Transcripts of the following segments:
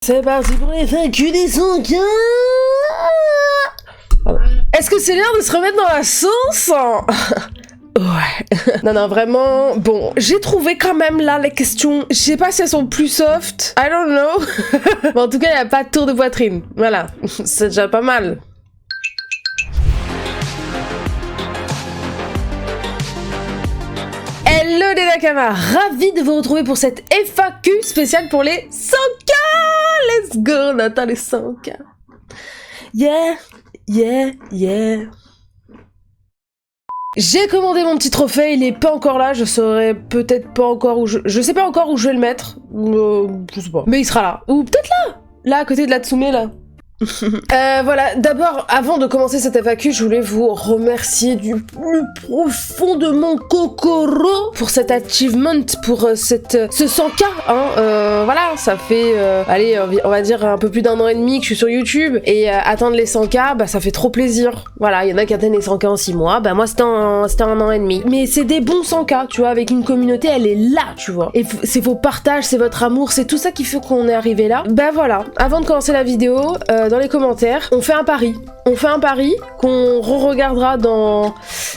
C'est parti pour les FAQ des 100K. Est-ce que c'est l'heure de se remettre dans la sauce? Ouais. Non, vraiment, bon, j'ai trouvé quand même là les questions, je sais pas si elles sont plus soft, I don't know. Mais en tout cas, il n'y a pas de tour de poitrine, voilà, c'est déjà pas mal. Hello les Nakama, ravi de vous retrouver pour cette FAQ spéciale pour les 100K. Let's go, on attend les 100K. Yeah. J'ai commandé mon petit trophée, il est pas encore là, je saurais peut-être pas encore où je sais pas encore où je vais le mettre, je sais pas. Mais il sera là, ou peut-être là à côté de la Tsume là. Voilà, d'abord, avant de commencer cette FAQ, je voulais vous remercier du plus profond de mon kokoro pour cet achievement, pour ce 100K, hein, voilà, ça fait, allez, on va dire un peu plus d'1 an et demi que je suis sur YouTube, et atteindre les 100K, bah ça fait trop plaisir. Voilà, il y en a qui atteignent les 100K en 6 mois, bah moi c'était 1 an et demi. Mais c'est des bons 100K, tu vois, avec une communauté, elle est là, tu vois. Et c'est vos partages, c'est votre amour, c'est tout ça qui fait qu'on est arrivé là. Bah voilà, avant de commencer la vidéo, dans les commentaires, on fait un pari. On fait un pari qu'on re-regardera dans...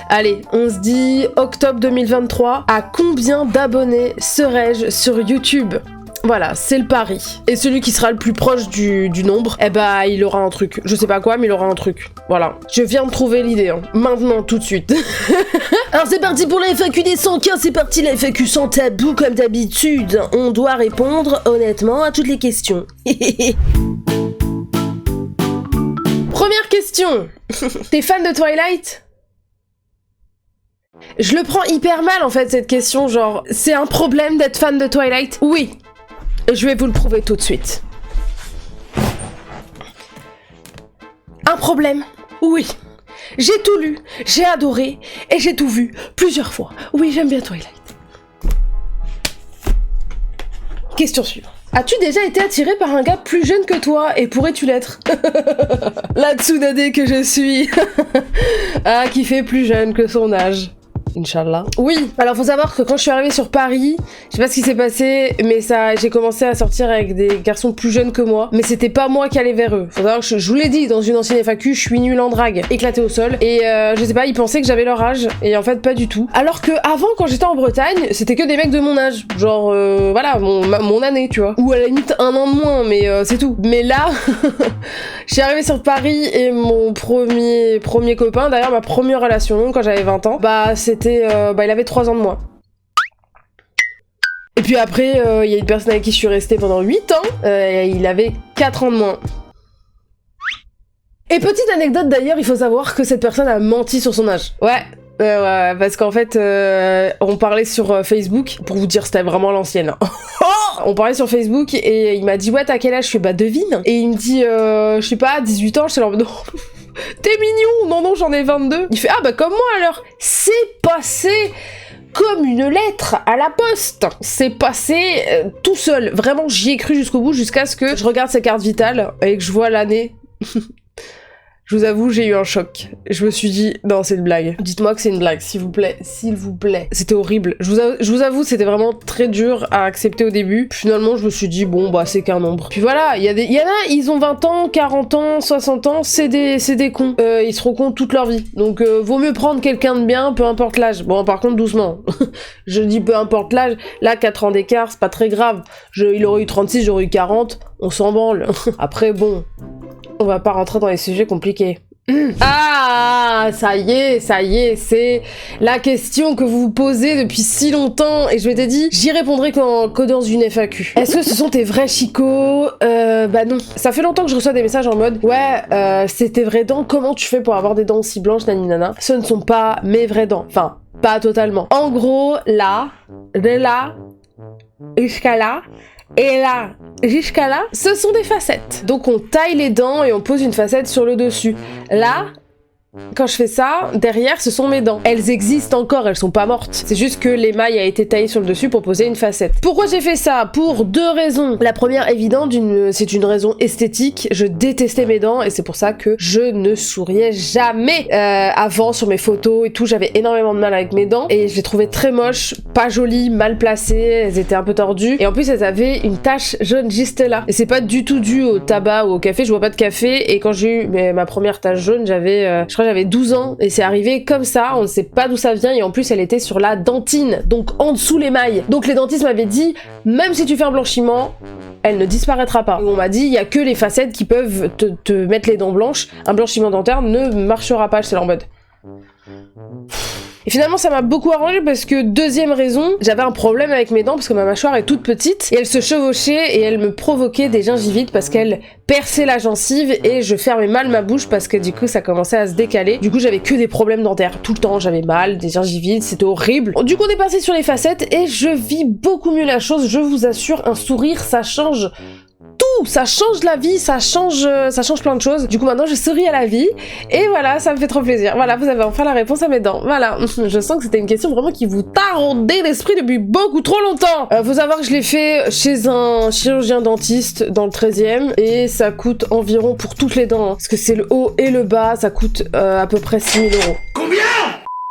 Allez, on se dit octobre 2023. À combien d'abonnés serais-je sur YouTube? Voilà, c'est le pari. Et celui qui sera le plus proche du nombre, eh bah, il aura un truc. Je sais pas quoi, mais il aura un truc. Voilà. Je viens de trouver l'idée, hein. Maintenant, tout de suite. Alors c'est parti pour la FAQ des 100K, c'est parti la FAQ sans tabou comme d'habitude. On doit répondre honnêtement à toutes les questions. Première question. T'es fan de Twilight? Je le prends hyper mal en fait cette question, genre c'est un problème d'être fan de Twilight? Oui. Et je vais vous le prouver tout de suite. Un problème? Oui. J'ai tout lu, j'ai adoré et j'ai tout vu plusieurs fois. Oui, j'aime bien Twilight. Question suivante. As-tu déjà été attiré par un gars plus jeune que toi et pourrais-tu l'être? La Tsunade que je suis. Ah, qui fait plus jeune que son âge. Inch'Allah. Oui, alors faut savoir que quand je suis arrivée sur Paris, je sais pas ce qui s'est passé, mais j'ai commencé à sortir avec des garçons plus jeunes que moi, mais c'était pas moi qui allais vers eux. Faut savoir que je vous l'ai dit dans une ancienne FAQ, je suis nulle en drague, éclatée au sol, et je sais pas, ils pensaient que j'avais leur âge, et en fait pas du tout. Alors que avant, quand j'étais en Bretagne, c'était que des mecs de mon âge, genre voilà, mon année, tu vois, ou à la limite 1 an de moins, mais c'est tout. Mais là, je suis arrivée sur Paris et mon premier copain, d'ailleurs ma première relation quand j'avais 20 ans, bah c'était il avait 3 ans de moins. Et puis après, il y a une personne avec qui je suis restée pendant 8 ans, il avait 4 ans de moins. Et petite anecdote d'ailleurs, il faut savoir que cette personne a menti sur son âge. Ouais, parce qu'en fait, on parlait sur Facebook, pour vous dire, c'était vraiment l'ancienne. On parlait sur Facebook et il m'a dit « Ouais, t'as quel âge ?» Je fais « Bah, devine !» Et il me dit « Je sais pas, 18 ans ?» Je suis là en mode « T'es mignon !» « Non, j'en ai 22. » Il fait « Ah, bah, comme moi alors !» C'est passé comme une lettre à la poste. C'est passé tout seul. Vraiment, j'y ai cru jusqu'au bout, jusqu'à ce que je regarde sa carte vitale et que je vois l'année. Je vous avoue, j'ai eu un choc. Je me suis dit, non, c'est une blague. Dites-moi que c'est une blague, s'il vous plaît. S'il vous plaît. C'était horrible. Je vous avoue, c'était vraiment très dur à accepter au début. Finalement, je me suis dit, bon, bah, c'est qu'un nombre. Puis voilà, il y en a, ils ont 20 ans, 40 ans, 60 ans, c'est des cons. Ils seront cons toute leur vie. Donc, vaut mieux prendre quelqu'un de bien, peu importe l'âge. Bon, par contre, doucement. Je dis peu importe l'âge. Là, 4 ans d'écart, c'est pas très grave. Il aurait eu 36, j'aurais eu 40. On s'en branle. Après, bon... On va pas rentrer dans les sujets compliqués. Ah, ça y est, c'est la question que vous vous posez depuis si longtemps et je m'étais dit, j'y répondrai que dans une FAQ. Est-ce que ce sont tes vrais chicots? Bah non. Ça fait longtemps que je reçois des messages en mode, ouais, c'est tes vraies dents, comment tu fais pour avoir des dents aussi blanches, naninana? Ce ne sont pas mes vraies dents. Enfin, pas totalement. En gros, là, de là, jusqu'à là, et là, jusqu'à là, ce sont des facettes. Donc on taille les dents et on pose une facette sur le dessus. Là, Quand je fais ça, derrière, ce sont mes dents. Elles existent encore, elles sont pas mortes. C'est juste que l'émail a été taillé sur le dessus pour poser une facette. Pourquoi j'ai fait ça? Pour deux raisons. La première, évidente, c'est une raison esthétique. Je détestais mes dents et c'est pour ça que je ne souriais jamais. Avant, sur mes photos et tout, j'avais énormément de mal avec mes dents et je les trouvais très moches, pas jolies, mal placées, elles étaient un peu tordues et en plus elles avaient une tache jaune juste là. Et c'est pas du tout dû au tabac ou au café, je bois pas de café et quand j'ai eu ma première tache jaune, je crois que j'avais 12 ans et c'est arrivé comme ça, on ne sait pas d'où ça vient et en plus elle était sur la dentine, donc en dessous l'émail. Donc les dentistes m'avaient dit, même si tu fais un blanchiment, elle ne disparaîtra pas. Et on m'a dit, il y a que les facettes qui peuvent te mettre les dents blanches, un blanchiment dentaire ne marchera pas, c'est en mode... Et finalement ça m'a beaucoup arrangé parce que deuxième raison, j'avais un problème avec mes dents parce que ma mâchoire est toute petite et elle se chevauchait et elle me provoquait des gingivites parce qu'elle perçait la gencive et je fermais mal ma bouche parce que du coup ça commençait à se décaler. Du coup j'avais que des problèmes dentaires, tout le temps j'avais mal, des gingivites, c'était horrible. Du coup on est passé sur les facettes et je vis beaucoup mieux la chose, je vous assure, un sourire ça change tout, ça change la vie, ça change plein de choses. Du coup maintenant je souris à la vie et voilà, ça me fait trop plaisir. Voilà, vous avez enfin la réponse à mes dents. Voilà, je sens que c'était une question vraiment qui vous taraudait l'esprit depuis beaucoup trop longtemps. Faut savoir que je l'ai fait chez un chirurgien dentiste dans le 13e et ça coûte environ pour toutes les dents, hein, parce que c'est le haut et le bas, ça coûte à peu près 6 000 €. Combien?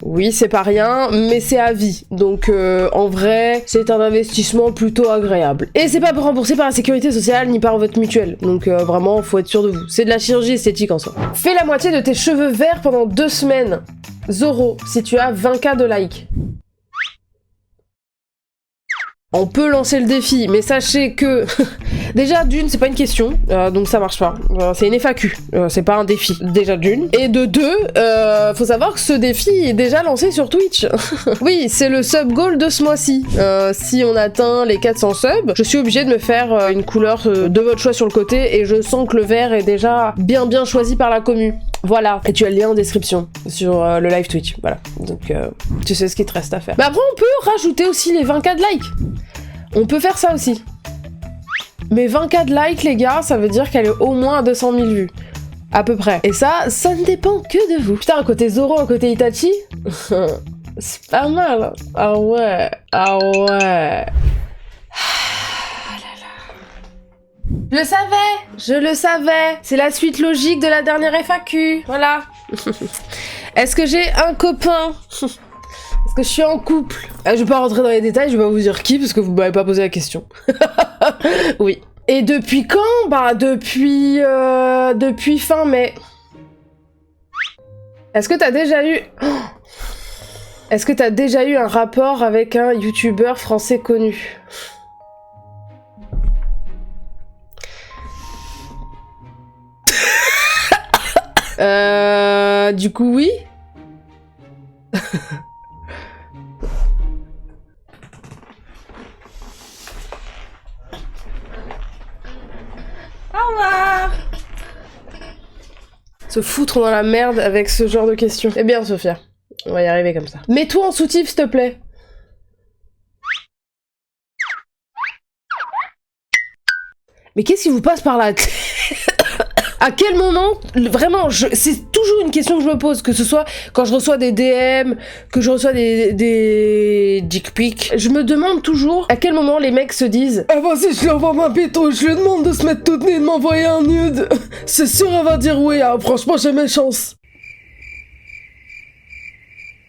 Oui, c'est pas rien, mais c'est à vie. Donc, en vrai, c'est un investissement plutôt agréable. Et c'est pas remboursé par la sécurité sociale ni par votre mutuelle. Donc, vraiment, faut être sûr de vous. C'est de la chirurgie esthétique en soi. Fais la moitié de tes cheveux verts pendant 2 semaines. Zoro, si tu as 20K de likes. On peut lancer le défi, mais sachez que... déjà, d'une, c'est pas une question, donc ça marche pas. C'est une FAQ, c'est pas un défi, déjà d'une. Et de deux, faut savoir que ce défi est déjà lancé sur Twitch. Oui, c'est le sub goal de ce mois-ci. Si on atteint les 400 subs, je suis obligée de me faire une couleur de votre choix sur le côté, et je sens que le vert est déjà bien choisi par la commu. Voilà, et tu as le lien en description sur le live Twitch, voilà. Donc, tu sais ce qu'il te reste à faire. Mais après, on peut rajouter aussi les 20K de likes. On peut faire ça aussi. Mais 20K de likes, les gars, ça veut dire qu'elle est au moins à 200 000 vues. À peu près. Et ça ne dépend que de vous. Putain, un côté Zoro, un côté Itachi, c'est pas mal. Ah ouais, ah ouais. Je le savais. C'est la suite logique de la dernière FAQ. Voilà. Est-ce que j'ai un copain? Est-ce que je suis en couple? Je vais pas rentrer dans les détails, je vais pas vous dire qui, parce que vous m'avez pas posé la question. Oui. Et depuis quand? Bah, depuis fin mai. Est-ce que t'as déjà eu... Est-ce que t'as déjà eu un rapport avec un youtubeur français connu? Du coup, oui. Au revoir. Se foutre dans la merde avec ce genre de questions. Eh bien, Sophia, on va y arriver comme ça. Mets-toi en soutif, s'il te plaît. Mais qu'est-ce qui vous passe par la tête? À quel moment, vraiment, c'est toujours une question que je me pose, que ce soit quand je reçois des DM, que je reçois des dick pics, je me demande toujours à quel moment les mecs se disent « Ah vas-y, je lui envoie ma bite, je lui demande de se mettre toute nue et de m'envoyer un nude. C'est sûr, elle va dire oui, hein, franchement, j'ai mes chances. »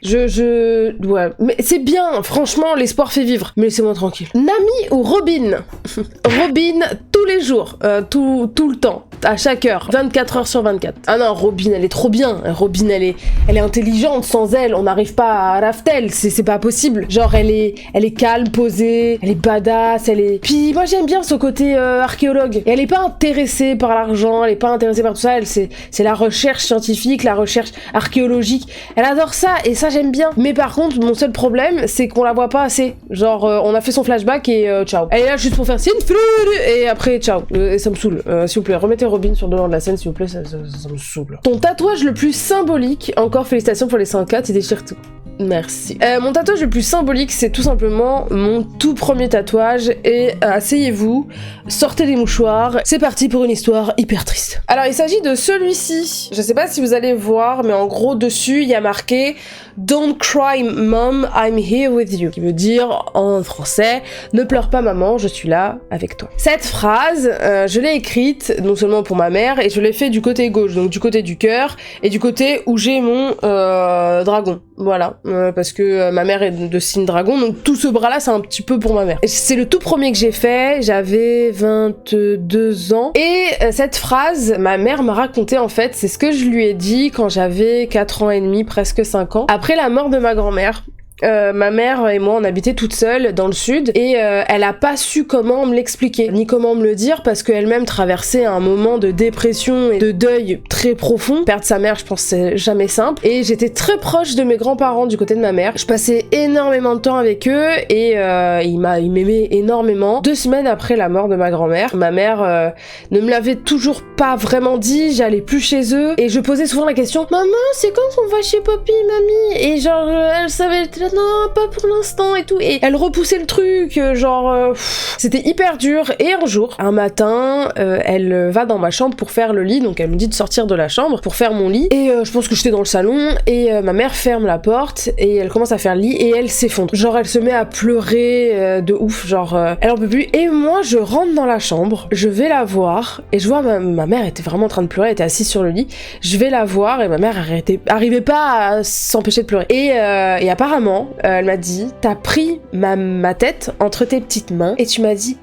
Ouais, mais c'est bien, franchement, l'espoir fait vivre. Mais laissez-moi tranquille. Nami ou Robin? Robin, tous les jours, tout le temps, à chaque heure, 24 heures sur 24. Ah non, Robin, elle est trop bien. Robin, elle est intelligente, sans elle, on n'arrive pas à Raftel, c'est pas possible. Genre, elle est calme, posée, elle est badass, Puis moi, j'aime bien ce côté archéologue. Et elle est pas intéressée par l'argent, elle est pas intéressée par tout ça, c'est la recherche scientifique, la recherche archéologique. Elle adore ça, et ça, j'aime bien. Mais par contre, mon seul problème, c'est qu'on la voit pas assez. Genre, on a fait son flashback et ciao. Elle est là juste pour faire signe, et après, ciao. Et ça me saoule. S'il vous plaît, remettez Robin sur le devant de la scène, s'il vous plaît, ça me saoule. Ton tatouage le plus symbolique, encore félicitations pour les 104, il déchire tout. Merci. Mon tatouage le plus symbolique, c'est tout simplement mon tout premier tatouage. Et asseyez-vous, sortez les mouchoirs. C'est parti pour une histoire hyper triste. Alors, il s'agit de celui-ci. Je sais pas si vous allez voir, mais en gros, dessus, il y a marqué « Don't cry, mom, I'm here with you », qui veut dire, en français, « Ne pleure pas, maman, je suis là avec toi ». Cette phrase, je l'ai écrite, non seulement pour ma mère, et je l'ai fait du côté gauche, donc du côté du cœur, et du côté où j'ai mon dragon. Voilà, parce que ma mère est de signe dragon, donc tout ce bras-là, c'est un petit peu pour ma mère. Et c'est le tout premier que j'ai fait, j'avais 22 ans. Et cette phrase, ma mère m'a raconté, en fait, c'est ce que je lui ai dit quand j'avais 4 ans et demi, presque 5 ans. Après la mort de ma grand-mère, ma mère et moi on habitait toutes seules dans le sud et elle a pas su comment me l'expliquer ni comment me le dire parce qu'elle-même traversait un moment de dépression et de deuil très profond. Perdre sa mère, je pense c'est jamais simple, et j'étais très proche de mes grands-parents du côté de ma mère. Je passais énormément de temps avec eux et ils m'aimaient énormément. 2 semaines après la mort de ma grand-mère, ma mère ne me l'avait toujours pas vraiment dit, j'allais plus chez eux et je posais souvent la question: maman, c'est quand qu'on va chez papy, mamie? Et genre elle savait, non, pas pour l'instant et tout, et elle repoussait le truc, c'était hyper dur. Et un jour, un matin, elle va dans ma chambre pour faire le lit, donc elle me dit de sortir de la chambre pour faire mon lit, et je pense que j'étais dans le salon, et ma mère ferme la porte, et elle commence à faire le lit, et elle s'effondre. Genre elle se met à pleurer de ouf, elle en peut plus, et moi je rentre dans la chambre, je vais la voir, et je vois ma mère était vraiment en train de pleurer, elle était assise sur le lit, je vais la voir, et ma mère arrivait pas à s'empêcher de pleurer. Et apparemment, elle m'a dit: t'as pris ma tête entre tes petites mains et tu m'as dit: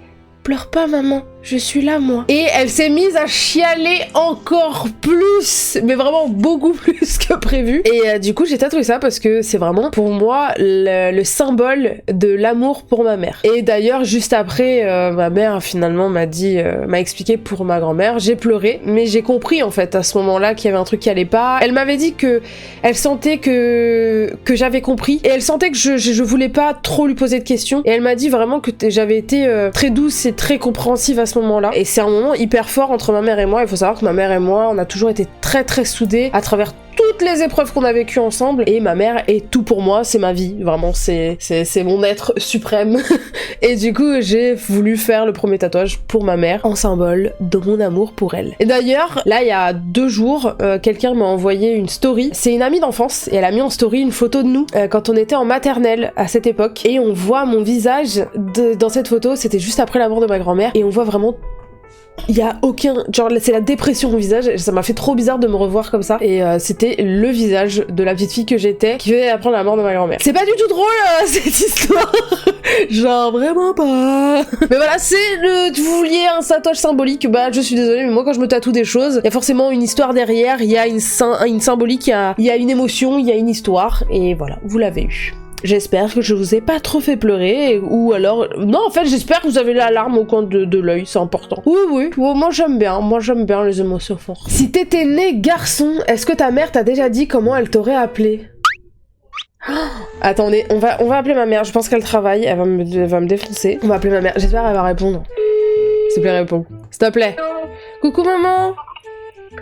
pleure pas, maman, je suis là, moi. Et elle s'est mise à chialer encore plus, mais vraiment beaucoup plus que prévu. Et du coup, j'ai tatoué ça parce que c'est vraiment pour moi le symbole de l'amour pour ma mère. Et d'ailleurs, juste après, ma mère finalement m'a expliqué pour ma grand-mère. J'ai pleuré, mais j'ai compris en fait à ce moment-là qu'il y avait un truc qui allait pas. Elle m'avait dit que elle sentait que j'avais compris, et elle sentait que je voulais pas trop lui poser de questions. Et elle m'a dit vraiment que j'avais été très douce et très compréhensive à ce moment-là. Et c'est un moment hyper fort entre ma mère et moi. Il faut savoir que ma mère et moi, on a toujours été très très soudés à travers toutes les épreuves qu'on a vécues ensemble, et ma mère est tout pour moi, c'est ma vie, vraiment, c'est mon être suprême. Et du coup, j'ai voulu faire le premier tatouage pour ma mère, en symbole de mon amour pour elle. Et d'ailleurs, là, il y a 2 jours, quelqu'un m'a envoyé une story, c'est une amie d'enfance, et elle a mis en story une photo de nous, quand on était en maternelle, à cette époque, et on voit mon visage dans cette photo, c'était juste après la mort de ma grand-mère, et on voit vraiment... il y a aucun... genre c'est la dépression au visage, ça m'a fait trop bizarre de me revoir comme ça, et c'était le visage de la petite fille que j'étais qui venait d'apprendre la mort de ma grand-mère. C'est pas du tout drôle cette histoire. Genre vraiment pas. Mais voilà, vous vouliez un tatouage symbolique, bah je suis désolée, mais moi quand je me tatoue des choses, il y a forcément une histoire derrière, il y a une symbolique, il y a une émotion, il y a une histoire, et voilà, vous l'avez eu. J'espère que je vous ai pas trop fait pleurer, ou alors... non, en fait, j'espère que vous avez la larme au coin de l'œil, c'est important. Oui, moi j'aime bien les émotions fortes. Si t'étais né garçon, est-ce que ta mère t'a déjà dit comment elle t'aurait appelé? Attendez, on va appeler ma mère, je pense qu'elle travaille, elle va me défoncer. On va appeler ma mère, j'espère qu'elle va répondre. S'il te plaît, réponds. S'il te plaît. Coucou maman.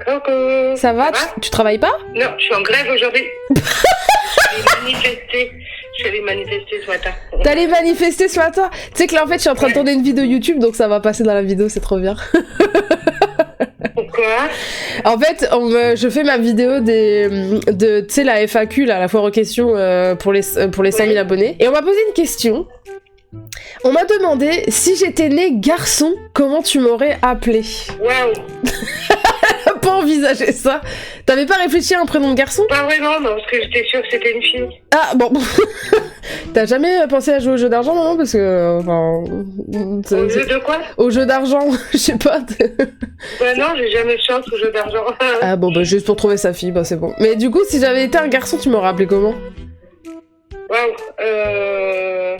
Coucou. Ça va? Tu travailles pas? Non, je suis en grève aujourd'hui. Je suis allée manifester ce matin. T'allais manifester ce matin? Tu sais que là en fait je suis en train de tourner une vidéo YouTube, donc ça va passer dans la vidéo, c'est trop bien. Pourquoi? En fait, je fais ma vidéo tu sais, la FAQ, là, la foire aux questions pour les 5000 abonnés. Et on m'a posé une question. On m'a demandé si j'étais né garçon, comment tu m'aurais appelé? Waouh! Pas envisagé ça. T'avais pas réfléchi à un prénom de garçon? Pas vraiment, non, parce que j'étais sûre que c'était une fille. Ah, bon. T'as jamais pensé à jouer au jeu d'argent, non? Parce que, enfin... Au jeu de quoi? Au jeu d'argent, je sais pas. Bah non, j'ai jamais de chance au jeu d'argent. Ah bon, bah juste pour trouver sa fille, bah c'est bon. Mais du coup, si j'avais été un garçon, tu m'aurais appelé comment? Waouh,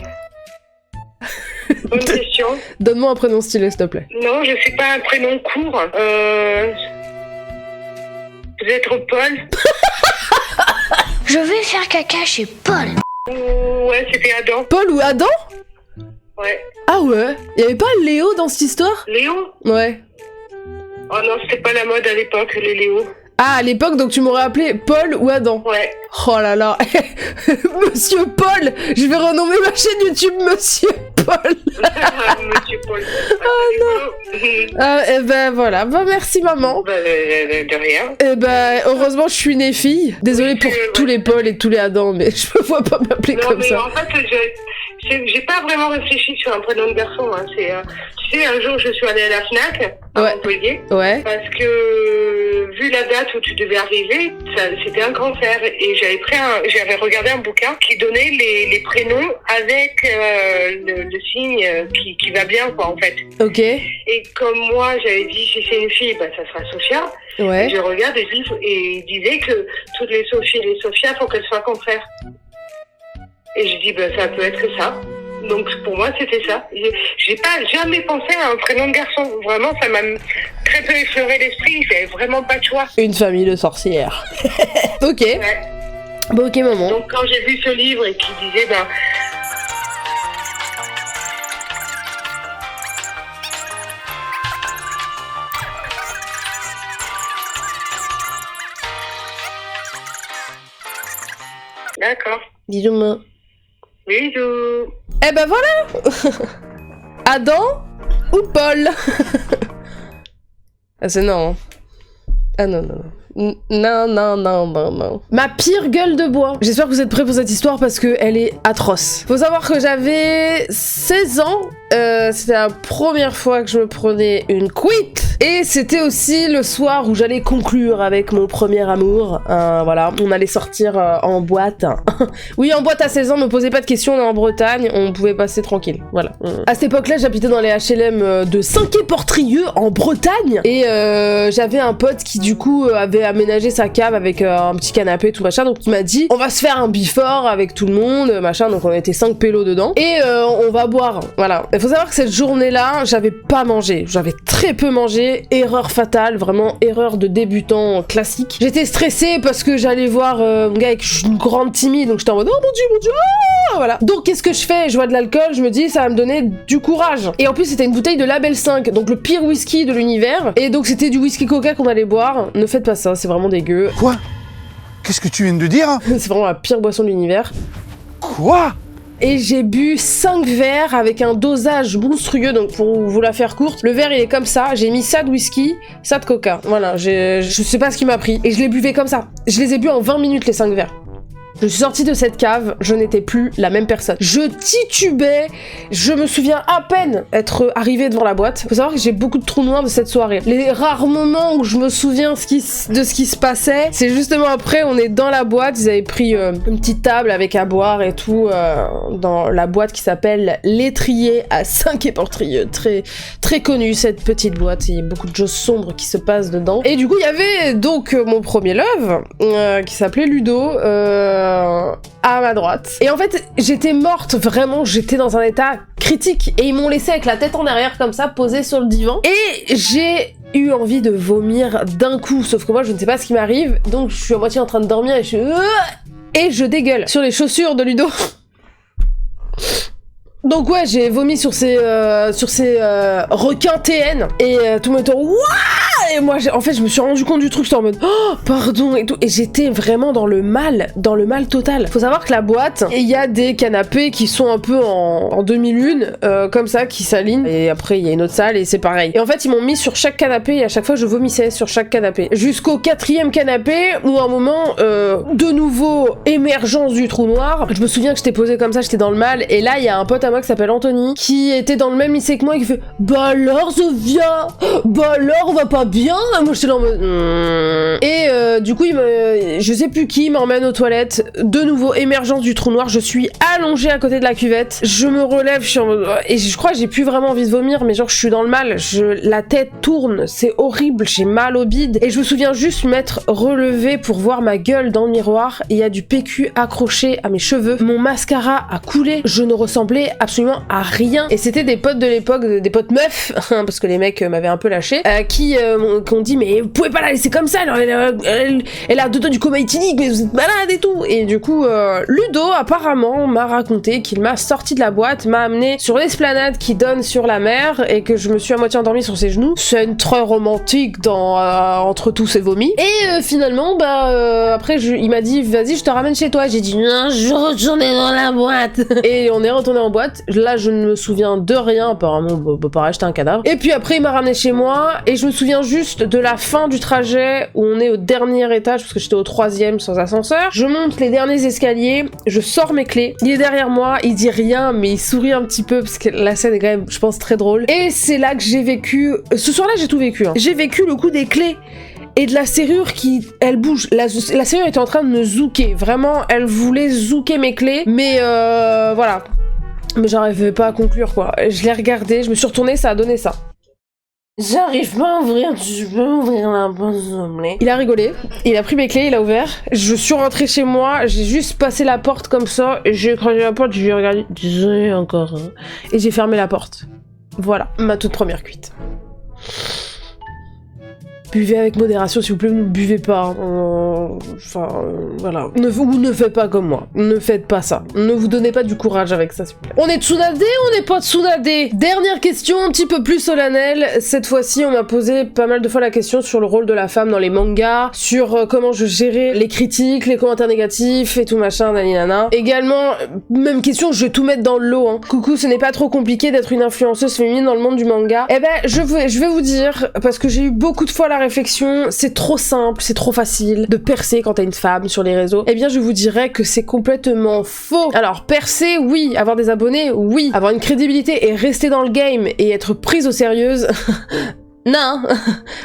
bonne question. Donne-moi un prénom stylé, s'il te plaît. Non, je sais pas, un prénom court. Peut-être Paul. Je vais faire caca chez Paul. Ouais, c'était Adam. Paul ou Adam? Ouais. Ah ouais? Y'avait pas Léo dans cette histoire? Léo? Ouais. Oh non, c'était pas la mode à l'époque, les Léo. Ah, à l'époque, donc tu m'aurais appelé Paul ou Adam. Ouais. Oh là là. Monsieur Paul. Je vais renommer ma chaîne YouTube Monsieur Paul. Monsieur Paul. Et ben voilà. Bah merci maman. Bah, de rien. Et ben heureusement je suis née fille. Désolée pour tous les Paul et tous les Adam, mais je me vois pas m'appeler comme ça. Non mais en fait, j'ai pas vraiment réfléchi sur un prénom de garçon. Hein. C'est, tu sais, un jour je suis allée à la Fnac à Montpellier. Ouais. Parce que vu la date où tu devais arriver, c'était un cancer et j'avais regardé un bouquin qui donnait les prénoms avec le signe qui va bien quoi en fait. Ok. Et comme moi j'avais dit si c'est une fille, bah ça sera Sophia. Ouais. Et je regarde et il disait que toutes les Sophie et les Sophia faut qu'elles soient contraires. Et je dis bah ça peut être ça. Donc pour moi c'était ça. J'ai pas jamais pensé à un prénom de garçon. Vraiment ça m'a très peu effleuré l'esprit. J'avais vraiment pas de choix. Une famille de sorcières. Ok. Ouais. Bon ok maman. Donc quand j'ai vu ce livre et qu'il disait ben d'accord. Bisous maman. Bisous. Eh ben voilà. Adam ou Paul. Ah c'est non. Ah non. Non. Ma pire gueule de bois. J'espère que vous êtes prêts pour cette histoire parce que elle est atroce. Faut savoir que j'avais 16 ans. C'était la première fois que je me prenais une cuite. Et c'était aussi le soir où j'allais conclure avec mon premier amour. Voilà, on allait sortir en boîte. Oui, en boîte à 16 ans, me posez pas de questions, on est en Bretagne, on pouvait passer tranquille. Voilà. À cette époque-là, j'habitais dans les HLM de Saint-Quay-Portrieux en Bretagne. Et j'avais un pote qui du coup avait aménagé sa cave avec un petit canapé, tout machin. Donc il m'a dit, on va se faire un before avec tout le monde, machin. Donc on était 5 pélos dedans. Et on va boire. Voilà. Il faut savoir que cette journée-là, j'avais pas mangé. J'avais très peu mangé. Erreur fatale, vraiment erreur de débutant classique. J'étais stressée parce que j'allais voir mon gars avec une grande timide. Donc j'étais en mode, oh mon dieu, ah voilà. Donc qu'est-ce que je fais? Je vois de l'alcool, je me dis, ça va me donner du courage. Et en plus, c'était une bouteille de Label 5. Donc le pire whisky de l'univers. Et donc c'était du whisky coca qu'on allait boire. Ne faites pas ça, c'est vraiment dégueu. Quoi? Qu'est-ce que tu viens de dire? C'est vraiment la pire boisson de l'univers. Quoi? Et j'ai bu 5 verres avec un dosage monstrueux, donc pour vous la faire courte, le verre il est comme ça, j'ai mis ça de whisky, ça de coca. Voilà, je sais pas ce qui m'a pris. Et je les buvais comme ça. Je les ai bu en 20 minutes les 5 verres. Je suis sortie de cette cave, je n'étais plus la même personne. Je titubais, je me souviens à peine être arrivée devant la boîte. Faut savoir que j'ai beaucoup de trous noirs de cette soirée. Les rares moments où je me souviens de ce qui se passait, c'est justement après, on est dans la boîte, ils avaient pris une petite table avec à boire et tout, dans la boîte qui s'appelle L'Étrier à Saint-Quay-Portrieux. Très, très connue cette petite boîte, il y a beaucoup de choses sombres qui se passent dedans. Et du coup, il y avait donc mon premier love, qui s'appelait Ludo, à ma droite. Et en fait, j'étais morte, vraiment, j'étais dans un état critique. Et ils m'ont laissé avec la tête en arrière comme ça, posée sur le divan. Et j'ai eu envie de vomir d'un coup. Sauf que moi, je ne sais pas ce qui m'arrive. Donc, je suis à moitié en train de dormir et et je dégueule sur les chaussures de Ludo. Donc ouais, j'ai vomi sur ces requins TN. Et tout le monde était en Wouah! Et moi, en fait, je me suis rendu compte du truc, j'étais en mode oh, pardon et tout. Et j'étais vraiment dans le mal total. Faut savoir que la boîte, il y a des canapés qui sont un peu en demi-lune, comme ça, qui s'alignent. Et après, il y a une autre salle et c'est pareil. Et en fait, ils m'ont mis sur chaque canapé et à chaque fois, je vomissais sur chaque canapé. Jusqu'au 4e canapé où à un moment, de nouveau, émergence du trou noir. Je me souviens que j'étais posée comme ça, j'étais dans le mal. Et là, il y a un pote à moi qui s'appelle Anthony, qui était dans le même lycée que moi et qui fait bah alors Sophia, bah alors on va pas bien. Moi j'étais là en mode et du coup je sais plus qui m'emmène aux toilettes. De nouveau émergence du trou noir, je suis allongée à côté de la cuvette, je me relève, je suis en mode et je crois que j'ai plus vraiment envie de vomir, mais genre je suis dans le mal, la tête tourne, c'est horrible, j'ai mal au bide et je me souviens juste m'être relevée pour voir ma gueule dans le miroir et il y a du PQ accroché à mes cheveux, mon mascara a coulé, je ne ressemblais absolument à rien. Et c'était des potes de l'époque, des potes meufs, parce que les mecs m'avaient un peu lâché, qui ont dit mais vous pouvez pas la laisser comme ça, alors elle a deux doigts du coma éthylique, mais vous êtes malade et tout. Et du coup, Ludo apparemment m'a raconté qu'il m'a sorti de la boîte, m'a amené sur l'esplanade qui donne sur la mer et que je me suis à moitié endormie sur ses genoux. Scène très romantique dans entre tous ses vomis. Et finalement, après il m'a dit vas-y je te ramène chez toi. J'ai dit non, je retournais dans la boîte. Et on est retourné en boîte. Là je ne me souviens de rien, apparemment pareil j'étais un cadavre. Et puis après il m'a ramené chez moi et je me souviens juste de la fin du trajet où on est au dernier étage parce que j'étais au 3e sans ascenseur. Je monte les derniers escaliers, je sors mes clés, il est derrière moi, il dit rien mais il sourit un petit peu parce que la scène est quand même je pense très drôle. Et c'est là que j'ai vécu, ce soir-là j'ai tout vécu, hein. J'ai vécu le coup des clés et de la serrure qui, elle bouge. La serrure était en train de me zouker. Vraiment, elle voulait zouker mes clés. Mais voilà. Mais j'arrivais pas à conclure, quoi. Je l'ai regardé, je me suis retournée, ça a donné ça. J'arrive pas à ouvrir, tu peux ouvrir la porte, s'il te plaît. Il a rigolé, il a pris mes clés, il a ouvert. Je suis rentrée chez moi, j'ai juste passé la porte comme ça, et j'ai écrasé la porte, j'ai regardé, désolé encore. Hein. Et j'ai fermé la porte. Voilà, ma toute première cuite. Buvez avec modération, s'il vous plaît, ne buvez pas. Voilà. Ne faites pas comme moi. Ne faites pas ça. Ne vous donnez pas du courage avec ça, s'il vous plaît. On est Tsunade ou on n'est pas Tsunade? Dernière question, un petit peu plus solennelle. Cette fois-ci, on m'a posé pas mal de fois la question sur le rôle de la femme dans les mangas, sur comment je gérais les critiques, les commentaires négatifs et tout machin, naninana. Également, même question, je vais tout mettre dans le lot. Hein. Coucou, ce n'est pas trop compliqué d'être une influenceuse féminine dans le monde du manga. Eh ben, je vais vous dire, parce que j'ai eu beaucoup de fois la réflexion, c'est trop simple, c'est trop facile de percer quand t'es une femme sur les réseaux. Eh bien, je vous dirais que c'est complètement faux. Alors, percer, oui. Avoir des abonnés, oui. Avoir une crédibilité et rester dans le game et être prise au sérieux... Non,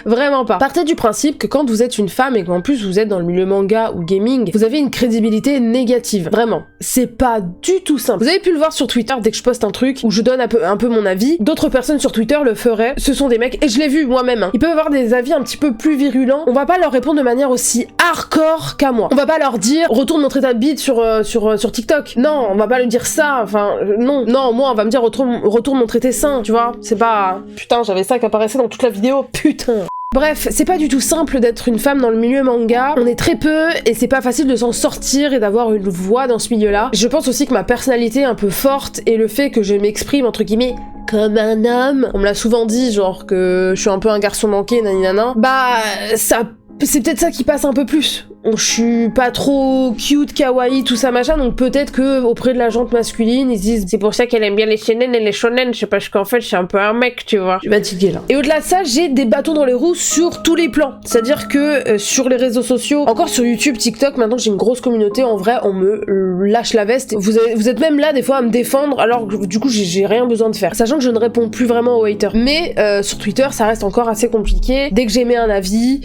vraiment pas. Partez du principe que quand vous êtes une femme et qu'en plus vous êtes dans le milieu manga ou gaming, vous avez une crédibilité négative. Vraiment. C'est pas du tout simple. Vous avez pu le voir sur Twitter dès que je poste un truc où je donne un peu mon avis. D'autres personnes sur Twitter le feraient. Ce sont des mecs, et je l'ai vu moi-même. Hein. Ils peuvent avoir des avis un petit peu plus virulents. On va pas leur répondre de manière aussi hardcore qu'à moi. On va pas leur dire retourne montrer ta bite sur TikTok. Non, on va pas lui dire ça. Enfin, non. Non, moi on va me dire retourne montrer tes seins, tu vois. C'est pas... Putain, j'avais ça qui apparaissait dans toute la vidéo, putain. Bref, c'est pas du tout simple d'être une femme dans le milieu manga, on est très peu et c'est pas facile de s'en sortir et d'avoir une voix dans ce milieu-là. Je pense aussi que ma personnalité est un peu forte et le fait que je m'exprime entre guillemets comme un homme, on me l'a souvent dit, genre que je suis un peu un garçon manqué, naninana, bah ça... C'est peut-être ça qui passe un peu plus. Je suis pas trop cute, kawaii, tout ça machin, donc peut-être que auprès de la gente masculine, ils se disent c'est pour ça qu'elle aime bien les seinen et les shonen, je sais pas, parce qu'en fait je suis un peu un mec, tu vois. Je suis fatiguée là. Et au-delà de ça, j'ai des bâtons dans les roues sur tous les plans. C'est-à-dire que sur les réseaux sociaux, encore sur YouTube, TikTok, maintenant j'ai une grosse communauté, en vrai, on me lâche la veste. Vous êtes même là des fois à me défendre, alors que du coup j'ai rien besoin de faire. Sachant que je ne réponds plus vraiment aux haters. Mais sur Twitter, ça reste encore assez compliqué. Dès que j'émets un avis...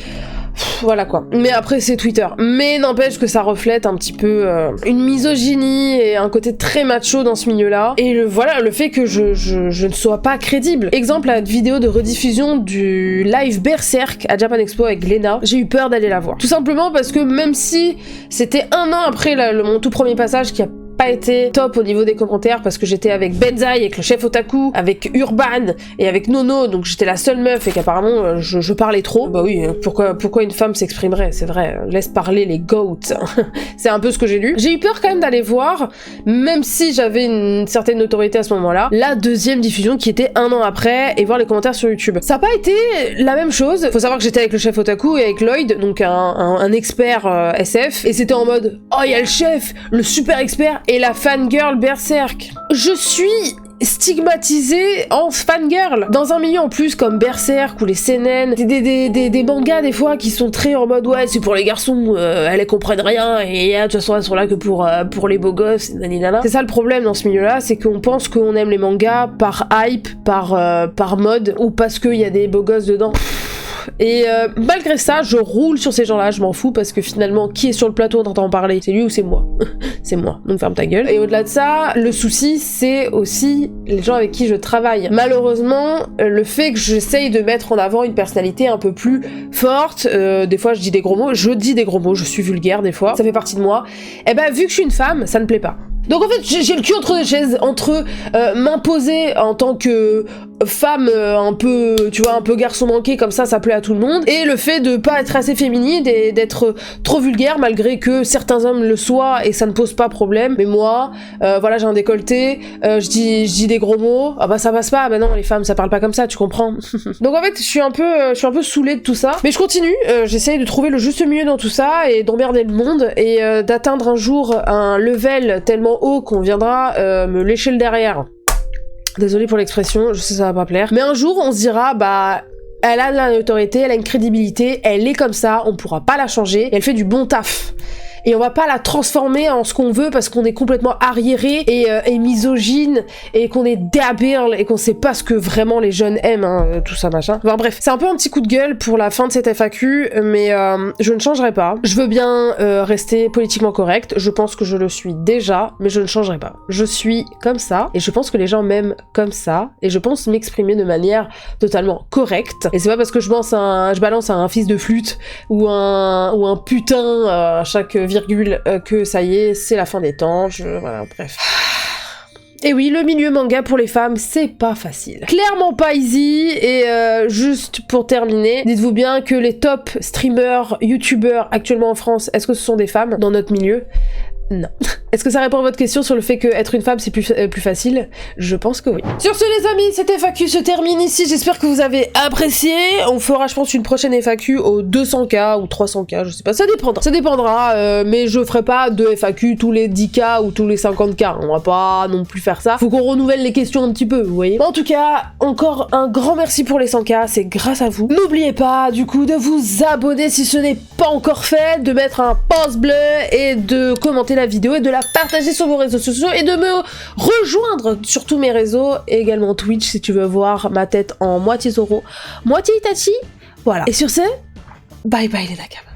Voilà quoi. Mais après c'est Twitter. Mais n'empêche que ça reflète un petit peu une misogynie et un côté très macho dans ce milieu-là. Et voilà, le fait que je ne sois pas crédible. Exemple, la vidéo de rediffusion du live Berserk à Japan Expo avec Glénat, j'ai eu peur d'aller la voir. Tout simplement parce que même si c'était un an après mon tout premier passage qui a pas été top au niveau des commentaires parce que j'étais avec Benzai, avec le chef otaku, avec Urban et avec Nono, donc j'étais la seule meuf et qu'apparemment je parlais trop. Bah oui, pourquoi une femme s'exprimerait, c'est vrai, laisse parler les goats. C'est un peu ce que j'ai lu. J'ai eu peur quand même d'aller voir, même si j'avais une certaine notoriété à ce moment-là, la deuxième diffusion qui était un an après et voir les commentaires sur YouTube. Ça a pas été la même chose. Faut savoir que j'étais avec le chef otaku et avec Lloyd, donc un expert SF, et c'était en mode oh il y a le chef, le super expert et la fangirl Berserk. Je suis stigmatisée en fangirl dans un milieu en plus comme Berserk ou les seinen, des mangas des fois qui sont très en mode ouais c'est pour les garçons, elles comprennent rien et de toute façon elles sont là que pour les beaux gosses, naninana. C'est ça le problème dans ce milieu là, c'est qu'on pense qu'on aime les mangas par hype, par mode ou parce qu'il y a des beaux gosses dedans. Et malgré ça, je roule sur ces gens-là, je m'en fous parce que finalement, qui est sur le plateau, on entend parler, c'est lui ou c'est moi? C'est moi, donc ferme ta gueule. Et au-delà de ça, le souci, c'est aussi les gens avec qui je travaille. Malheureusement, le fait que j'essaye de mettre en avant une personnalité un peu plus forte, des fois je dis des gros mots, je suis vulgaire des fois, ça fait partie de moi, et ben vu que je suis une femme, ça ne plaît pas. Donc en fait, j'ai le cul entre deux chaises, entre m'imposer en tant que femme un peu, tu vois, un peu garçon manqué, comme ça plaît à tout le monde, et le fait de pas être assez féminine et d'être trop vulgaire, malgré que certains hommes le soient et ça ne pose pas problème. Mais moi, voilà, j'ai un décolleté, je dis des gros mots, ah bah ça passe pas, bah non, les femmes ça parle pas comme ça, tu comprends. Donc en fait, je suis un peu saoulée de tout ça, mais je continue, j'essaye de trouver le juste milieu dans tout ça et d'emmerder le monde et d'atteindre un jour un level tellement haut qu'on viendra me lécher le derrière. Désolée pour l'expression, je sais ça va pas plaire. Mais un jour, on se dira, bah, elle a de la notoriété, elle a une crédibilité, elle est comme ça, on pourra pas la changer, et elle fait du bon taf. Et on va pas la transformer en ce qu'on veut parce qu'on est complètement arriéré et misogyne et qu'on est dabirl et qu'on sait pas ce que vraiment les jeunes aiment, hein, tout ça machin. Enfin bref, c'est un peu un petit coup de gueule pour la fin de cette FAQ, mais je ne changerai pas. Je veux bien rester politiquement correcte, je pense que je le suis déjà, mais je ne changerai pas. Je suis comme ça et je pense que les gens m'aiment comme ça et je pense m'exprimer de manière totalement correcte. Et c'est pas parce que je balance un fils de flûte ou un putain à chaque virgule que ça y est, c'est la fin des temps, voilà, bref. Et oui, le milieu manga pour les femmes, c'est pas facile. Clairement pas easy, et juste pour terminer, dites-vous bien que les top streamers, youtubeurs actuellement en France, est-ce que ce sont des femmes dans notre milieu ? Non. Est-ce que ça répond à votre question sur le fait que être une femme c'est plus facile? Je pense que oui. Sur ce les amis, cette FAQ se termine ici, j'espère que vous avez apprécié. On fera je pense une prochaine FAQ aux 200K ou 300K, je sais pas, ça dépendra, mais je ferai pas de FAQ tous les 10K ou tous les 50K, on va pas non plus faire ça. Faut qu'on renouvelle les questions un petit peu, vous voyez. En tout cas, encore un grand merci pour les 100K, c'est grâce à vous. N'oubliez pas du coup de vous abonner si ce n'est pas encore fait, de mettre un pouce bleu et de commenter la vidéo et de la partager sur vos réseaux sociaux et de me rejoindre sur tous mes réseaux et également Twitch si tu veux voir ma tête en moitié Zoro, moitié Itachi. Voilà. Et sur ce, bye bye les Nakamas.